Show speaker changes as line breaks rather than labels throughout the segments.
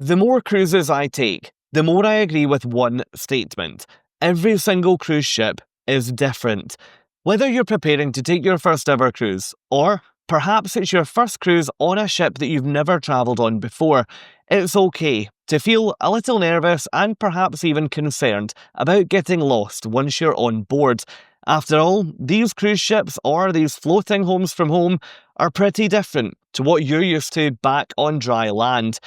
The more cruises I take, the more I agree with one statement. Every single cruise ship is different. Whether you're preparing to take your first ever cruise, or perhaps it's your first cruise on a ship that you've never travelled on before, it's okay to feel a little nervous and perhaps even concerned about getting lost once you're on board. After all, these cruise ships or these floating homes from home are pretty different to what you're used to back on dry land.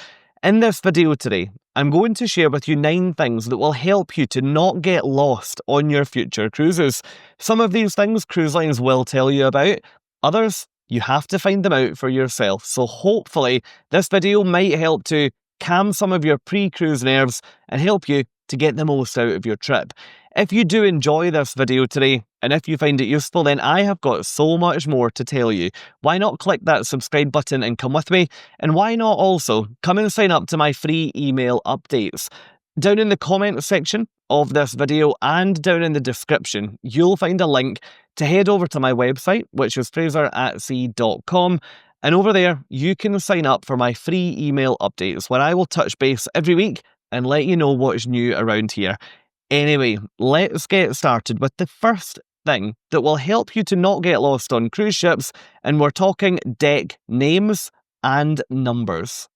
In this video today, I'm going to share with you 9 things that will help you to not get lost on your future cruises. Some of these things cruise lines will tell you about, others you have to find them out for yourself. So hopefully this video might help to calm some of your pre-cruise nerves and help you to get the most out of your trip. If you do enjoy this video today, and if you find it useful, then I have got so much more to tell you. Why not click that subscribe button and come with me? And why not also come and sign up to my free email updates? Down in the comment section of this video and down in the description, you'll find a link to head over to my website, which is FRASERatsea.com. And over there, you can sign up for my free email updates, where I will touch base every week and let you know what's new around here. Anyway, let's get started with the first thing that will help you to not get lost on cruise ships, and we're talking deck names and numbers.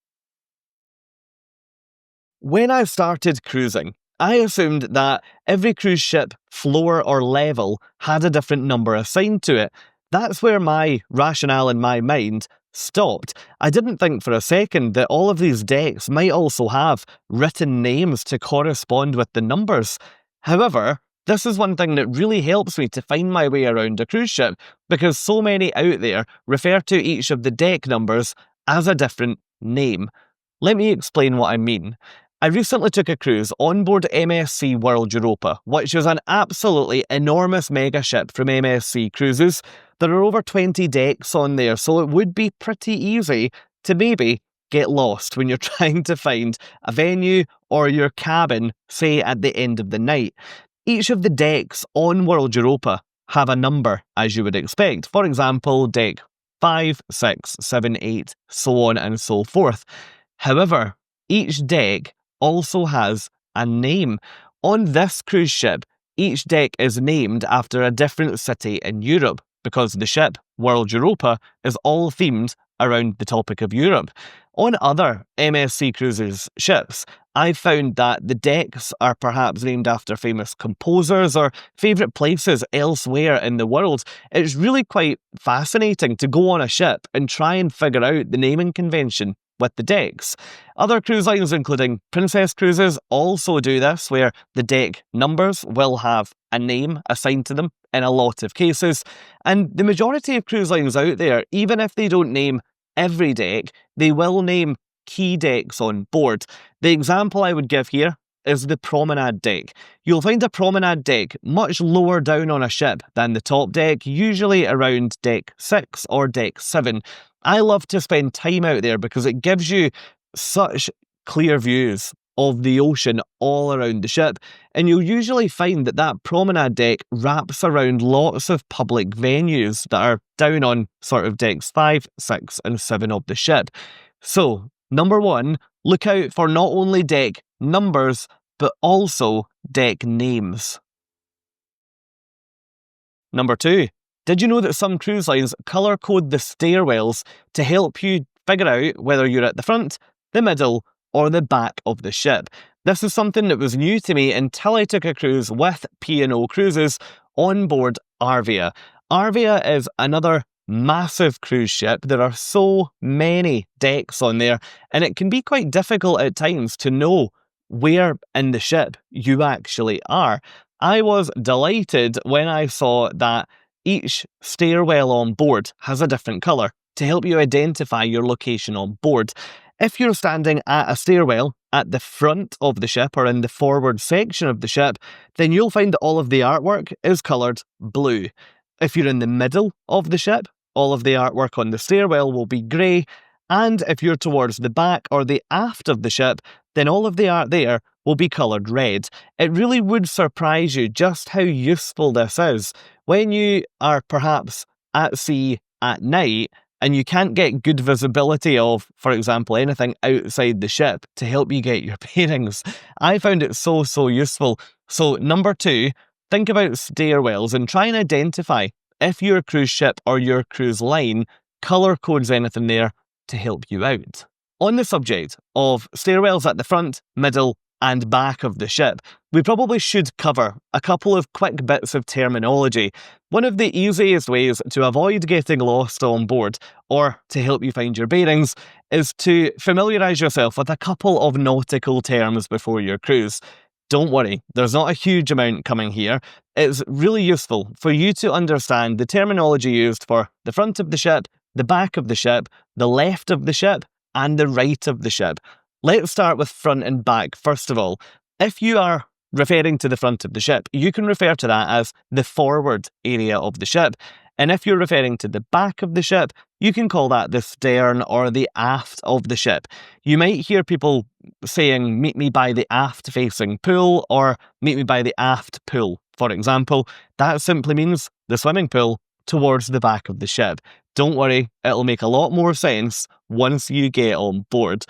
When I started cruising, I assumed that every cruise ship, floor or level, had a different number assigned to it. That's where my rationale in my mind stopped. I didn't think for a second that all of these decks might also have written names to correspond with the numbers. However, this is one thing that really helps me to find my way around a cruise ship, because so many out there refer to each of the deck numbers as a different name. Let me explain what I mean. I recently took a cruise on board MSC World Europa, which is an absolutely enormous mega ship from MSC Cruises. There are over 20 decks on there, so it would be pretty easy to maybe get lost when you're trying to find a venue or your cabin, say at the end of the night. Each of the decks on World Europa have a number, as you would expect. For example, deck 5, 6, 7, 8, so on and so forth. However, each deck also has a name. On this cruise ship, each deck is named after a different city in Europe, because the ship, World Europa, is all themed around the topic of Europe. On other MSC Cruises ships, I've found that the decks are perhaps named after famous composers or favourite places elsewhere in the world. It's really quite fascinating to go on a ship and try and figure out the naming convention with the decks. Other cruise lines, including Princess Cruises, also do this, where the deck numbers will have a name assigned to them in a lot of cases. And the majority of cruise lines out there, even if they don't name every deck, they will name key decks on board. The example I would give here is the promenade deck. You'll find a promenade deck much lower down on a ship than the top deck, usually around deck 6 or deck 7. I love to spend time out there because it gives you such clear views of the ocean all around the ship, and you'll usually find that that promenade deck wraps around lots of public venues that are down on sort of decks 5, 6 and 7 of the ship. So, number 1, look out for not only deck numbers, but also deck names. Number 2, did you know that some cruise lines colour code the stairwells to help you figure out whether you're at the front, the middle, or the back of the ship? This is something that was new to me until I took a cruise with P&O Cruises on board Arvia. Arvia is another massive cruise ship. There are so many decks on there, and it can be quite difficult at times to know where in the ship you actually are. I was delighted when I saw that each stairwell on board has a different colour to help you identify your location on board. If you're standing at a stairwell at the front of the ship or in the forward section of the ship, then you'll find that all of the artwork is coloured blue. If you're in the middle of the ship, all of the artwork on the stairwell will be grey, and if you're towards the back or the aft of the ship, then all of the art there will be coloured red. It really would surprise you just how useful this is when you are perhaps at sea at night and you can't get good visibility of, for example, anything outside the ship to help you get your bearings. I found it so useful. So number 2, think about stairwells and try and identify if your cruise ship or your cruise line colour codes anything there to help you out. On the subject of stairwells at the front, middle and back of the ship, we probably should cover a couple of quick bits of terminology. One of the easiest ways to avoid getting lost on board, or to help you find your bearings, is to familiarise yourself with a couple of nautical terms before your cruise. Don't worry, there's not a huge amount coming here. It's really useful for you to understand the terminology used for the front of the ship, the back of the ship, the left of the ship, and the right of the ship. Let's start with front and back first of all. If you are referring to the front of the ship, you can refer to that as the forward area of the ship. And if you're referring to the back of the ship, you can call that the stern or the aft of the ship. You might hear people saying, meet me by the aft-facing pool, or meet me by the aft pool. For example, that simply means the swimming pool towards the back of the ship. Don't worry, it'll make a lot more sense once you get on board.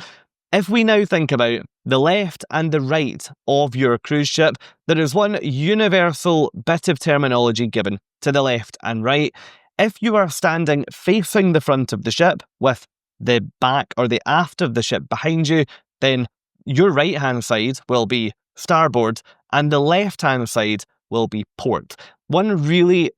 If we now think about the left and the right of your cruise ship, there is one universal bit of terminology given to the left and right. If you are standing facing the front of the ship with the back or the aft of the ship behind you, then your right-hand side will be starboard and the left-hand side will be port. One really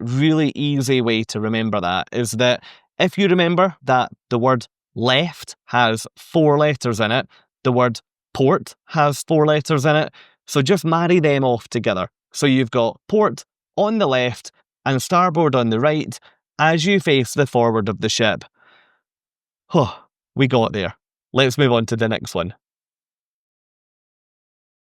easy way to remember that is that if you remember that the word left has 4 letters in it, the word port has 4 letters in it, so just marry them off together. So you've got port on the left and starboard on the right as you face the forward of the ship. We got there. Let's move on to the next one.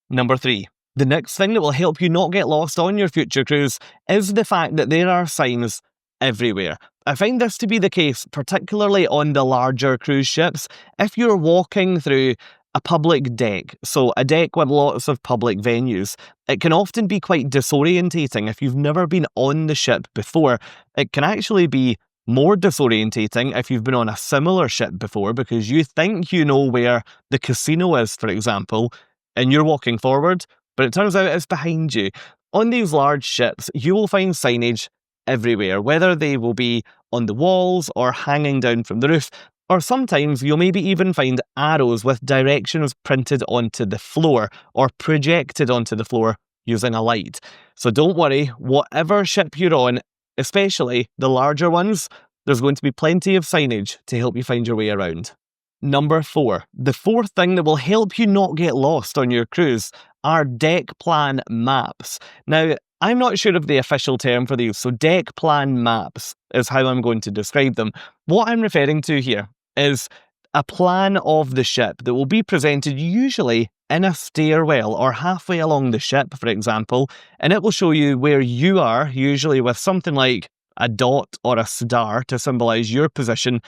Number 3. The next thing that will help you not get lost on your future cruise is the fact that there are signs everywhere. I find this to be the case particularly on the larger cruise ships. If you're walking through a public deck, so a deck with lots of public venues, it can often be quite disorientating if you've never been on the ship before. It can actually be more disorientating if you've been on a similar ship before, because you think you know where the casino is, for example, and you're walking forward, but it turns out it's behind you. On these large ships, you will find signage everywhere, whether they will be on the walls or hanging down from the roof, or sometimes you'll maybe even find arrows with directions printed onto the floor or projected onto the floor using a light. So don't worry, whatever ship you're on, especially the larger ones, there's going to be plenty of signage to help you find your way around. Number 4. The fourth thing that will help you not get lost on your cruise are deck plan maps. Now, I'm not sure of the official term for these, so deck plan maps is how I'm going to describe them. What I'm referring to here is a plan of the ship that will be presented usually in a stairwell or halfway along the ship, for example, and it will show you where you are, usually with something like a dot or a star to symbolise your position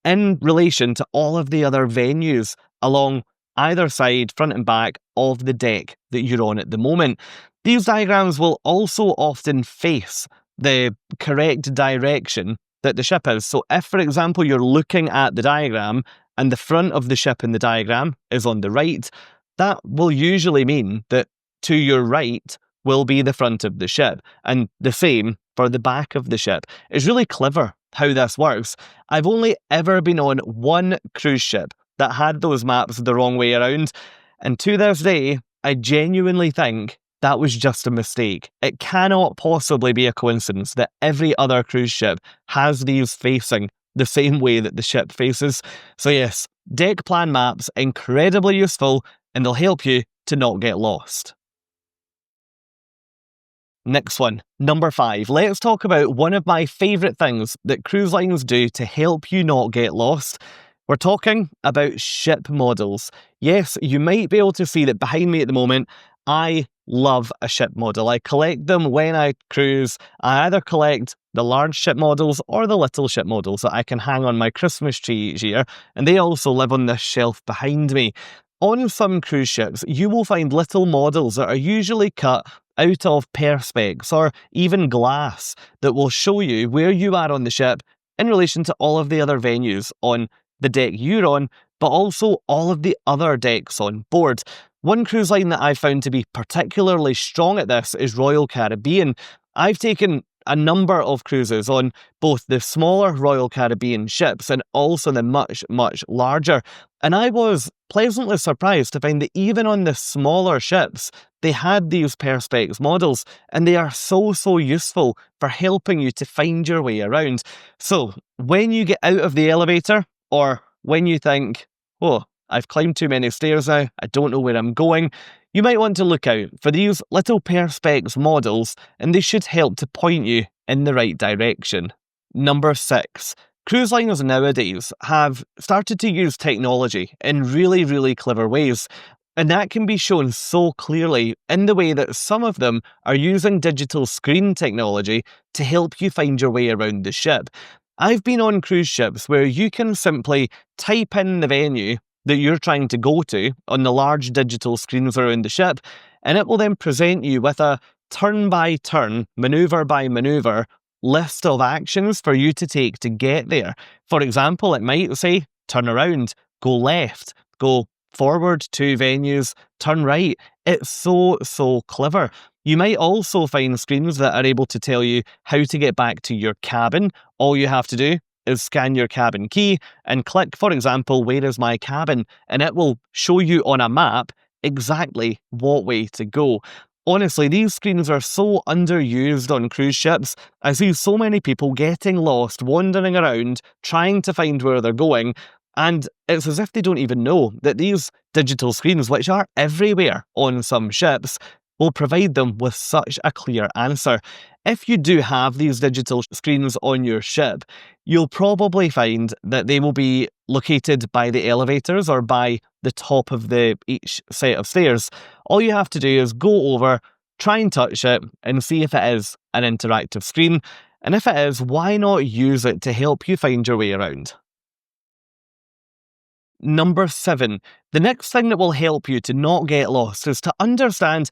in relation to all of the other venues along either side, front and back, of the deck that you're on at the moment. These diagrams will also often face the correct direction that the ship is. So if, for example, you're looking at the diagram and the front of the ship in the diagram is on the right, that will usually mean that to your right will be the front of the ship, and the same for the back of the ship. It's really clever how this works. I've only ever been on one cruise ship that had those maps the wrong way around, and to this day, I genuinely think that was just a mistake. It cannot possibly be a coincidence that every other cruise ship has these facing the same way that the ship faces. So yes, deck plan maps, incredibly useful, and they'll help you to not get lost. Next one, number 5. Let's talk about one of my favourite things that cruise lines do to help you not get lost. We're talking about ship models. Yes, you might be able to see that behind me at the moment, I love a ship model. I collect them when I cruise. I either collect the large ship models or the little ship models that I can hang on my Christmas tree each year, and they also live on this shelf behind me. On some cruise ships, you will find little models that are usually cut out of perspex or even glass that will show you where you are on the ship in relation to all of the other venues on the deck you're on, but also all of the other decks on board. One cruise line that I found to be particularly strong at this is Royal Caribbean. I've taken a number of cruises on both the smaller Royal Caribbean ships and also the much, much larger. And I was pleasantly surprised to find that even on the smaller ships, they had these Perspex models, and they are so, so useful for helping you to find your way around. So when you get out of the elevator, or when you think, oh, I've climbed too many stairs now, I don't know where I'm going, you might want to look out for these little Perspex models, and they should help to point you in the right direction. Number 6. Cruise liners nowadays have started to use technology in really, really clever ways. And that can be shown so clearly in the way that some of them are using digital screen technology to help you find your way around the ship. I've been on cruise ships where you can simply type in the venue that you're trying to go to on the large digital screens around the ship, and it will then present you with a turn-by-turn, manoeuvre-by-manoeuvre list of actions for you to take to get there. For example, it might say, turn around, go left, go forward 2 venues, turn right. It's so, so clever. You might also find screens that are able to tell you how to get back to your cabin. All you have to do is scan your cabin key and click, for example, where is my cabin? And it will show you on a map exactly what way to go. Honestly, these screens are so underused on cruise ships. I see so many people getting lost, wandering around, trying to find where they're going, and it's as if they don't even know that these digital screens, which are everywhere on some ships, will provide them with such a clear answer. If you do have these digital screens on your ship, you'll probably find that they will be located by the elevators or by the top of each set of stairs. All you have to do is go over, try and touch it, and see if it is an interactive screen. And if it is, why not use it to help you find your way around? Number 7. The next thing that will help you to not get lost is to understand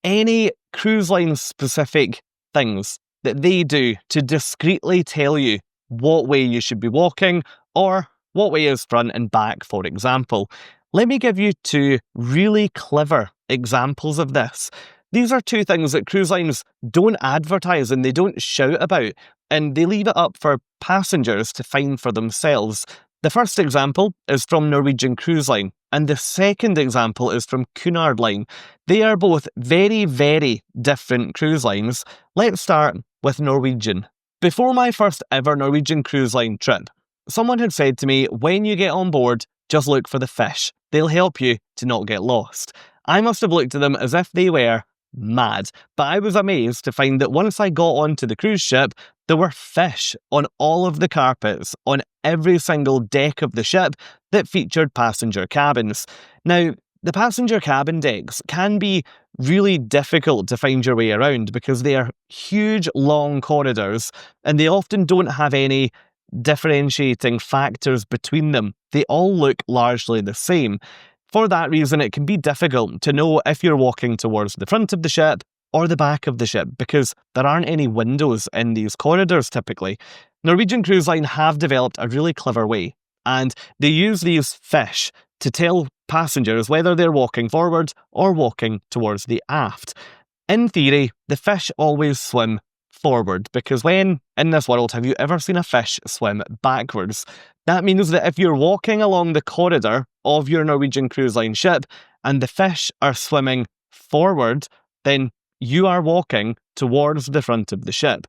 any cruise line specific things that they do to discreetly tell you what way you should be walking or what way is front and back, for example. Let me give you 2 really clever examples of this. These are 2 things that cruise lines don't advertise and they don't shout about, and they leave it up for passengers to find for themselves. The first example is from Norwegian Cruise Line, and the second example is from Cunard Line. They are both very, very different cruise lines. Let's start with Norwegian. Before my first ever Norwegian Cruise Line trip, someone had said to me, when you get on board, just look for the fish. They'll help you to not get lost. I must have looked at them as if they were mad, but I was amazed to find that once I got onto the cruise ship, there were fish on all of the carpets on every single deck of the ship that featured passenger cabins. Now, the passenger cabin decks can be really difficult to find your way around because they are huge, long corridors, and they often don't have any differentiating factors between them. They all look largely the same. For that reason, it can be difficult to know if you're walking towards the front of the ship or the back of the ship because there aren't any windows in these corridors typically. Norwegian Cruise Line have developed a really clever way, and they use these fish to tell passengers whether they're walking forward or walking towards the aft. In theory, the fish always swim forward because when in this world have you ever seen a fish swim backwards? That means that if you're walking along the corridor of your Norwegian Cruise Line ship and the fish are swimming forward, then you are walking towards the front of the ship.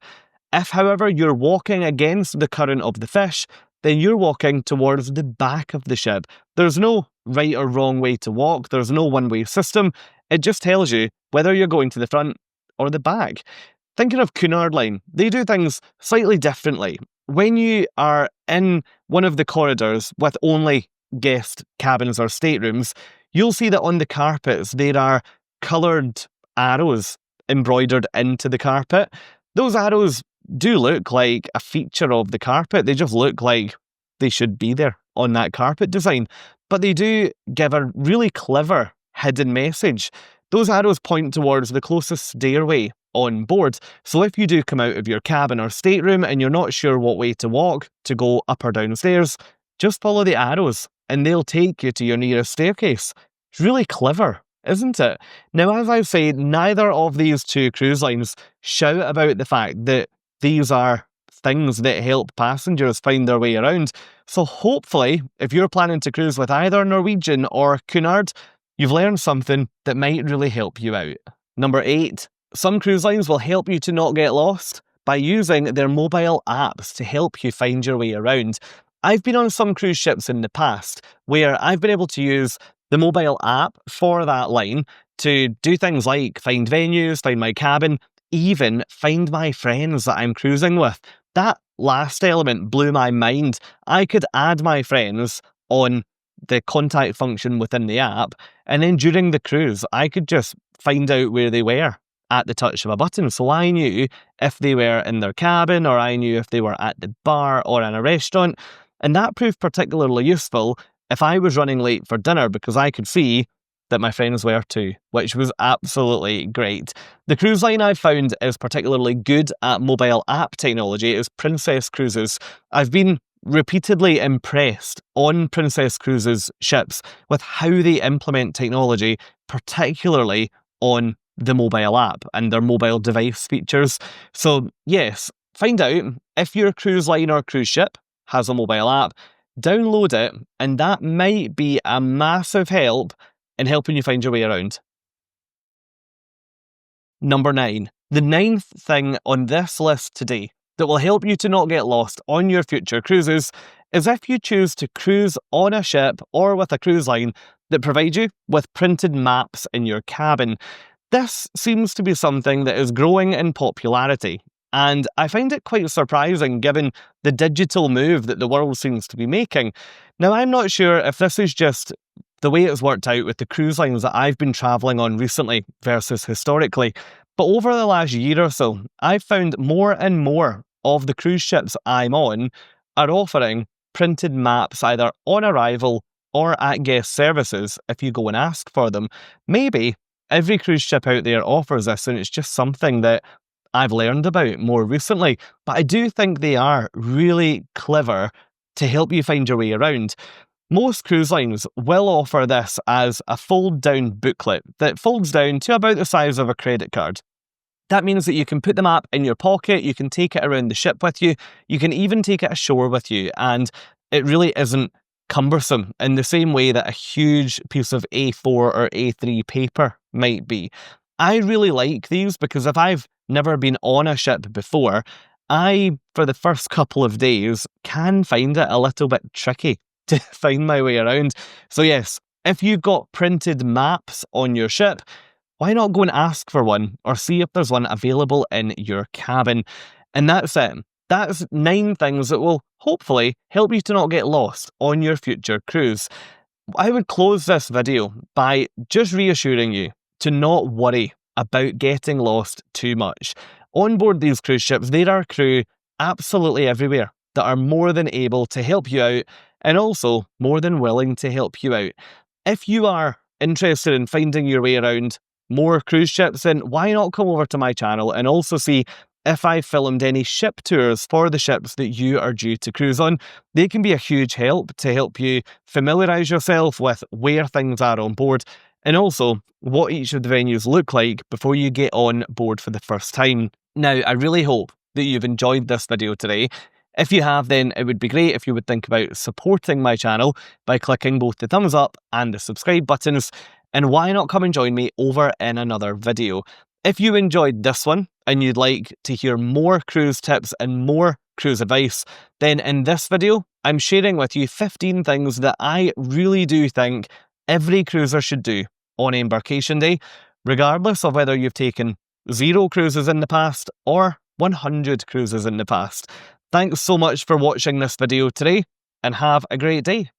If, however, you're walking against the current of the fish, then you're walking towards the back of the ship. There's no right or wrong way to walk. There's no one-way system. It just tells you whether you're going to the front or the back. Thinking of Cunard Line, they do things slightly differently. When you are in one of the corridors with only guest cabins or staterooms, you'll see that on the carpets there are coloured arrows embroidered into the carpet. Those arrows do look like a feature of the carpet. They just look like they should be there on that carpet design. But they do give a really clever hidden message. Those arrows point towards the closest stairway on board. So if you do come out of your cabin or stateroom and you're not sure what way to walk to go up or downstairs, just follow the arrows and they'll take you to your nearest staircase. It's really clever, isn't it? Now, as I've said, neither of these two cruise lines shout about the fact that these are things that help passengers find their way around. So hopefully, if you're planning to cruise with either Norwegian or Cunard, you've learned something that might really help you out. Number 8. Some cruise lines will help you to not get lost by using their mobile apps to help you find your way around. I've been on some cruise ships in the past where I've been able to use the mobile app for that line to do things like find venues, find my cabin, even find my friends that I'm cruising with. That last element blew my mind. I could add my friends on the contact function within the app, and then during the cruise, I could just find out where they were at the touch of a button. So I knew if they were in their cabin, or I knew if they were at the bar or in a restaurant. And that proved particularly useful if I was running late for dinner, because I could see that my friends were too, which was absolutely great. The cruise line I found is particularly good at mobile app technology is Princess Cruises. I've been repeatedly impressed on Princess Cruises ships with how they implement technology, particularly on the mobile app and their mobile device features. So yes, find out if your cruise line or cruise ship has a mobile app, download it, and that might be a massive help in helping you find your way around. Number 9. The 9th thing on this list today that will help you to not get lost on your future cruises is if you choose to cruise on a ship or with a cruise line that provides you with printed maps in your cabin. This seems to be something that is growing in popularity, and I find it quite surprising given the digital move that the world seems to be making. Now, I'm not sure if this is just the way it's worked out with the cruise lines that I've been travelling on recently versus historically, but over the last year or so, I've found more and more of the cruise ships I'm on are offering printed maps either on arrival or at guest services if you go and ask for them. Maybe every cruise ship out there offers this, and it's just something that I've learned about more recently, but I do think they are really clever to help you find your way around. Most cruise lines will offer this as a fold-down booklet that folds down to about the size of a credit card. That means that you can put the map in your pocket, you can take it around the ship with you, you can even take it ashore with you, and it really isn't cumbersome in the same way that a huge piece of A4 or A3 paper might be. I really like these because if I've never been on a ship before, I, for the first couple of days, can find it a little bit tricky to find my way around. So yes, if you've got printed maps on your ship, why not go and ask for one or see if there's one available in your cabin? And that's it. That's 9 things that will hopefully help you to not get lost on your future cruise. I would close this video by just reassuring you to not worry about getting lost too much. On board these cruise ships, there are crew absolutely everywhere that are more than able to help you out and also more than willing to help you out. If you are interested in finding your way around more cruise ships, then why not come over to my channel and also see if I filmed any ship tours for the ships that you are due to cruise on. They can be a huge help to help you familiarise yourself with where things are on board and also what each of the venues look like before you get on board for the first time. Now, I really hope that you've enjoyed this video today. If you have, then it would be great if you would think about supporting my channel by clicking both the thumbs up and the subscribe buttons. And why not come and join me over in another video? If you enjoyed this one and you'd like to hear more cruise tips and more cruise advice, then in this video, I'm sharing with you 15 things that I really do think every cruiser should do on embarkation day, regardless of whether you've taken 0 cruises in the past or 100 cruises in the past. Thanks so much for watching this video today, and have a great day.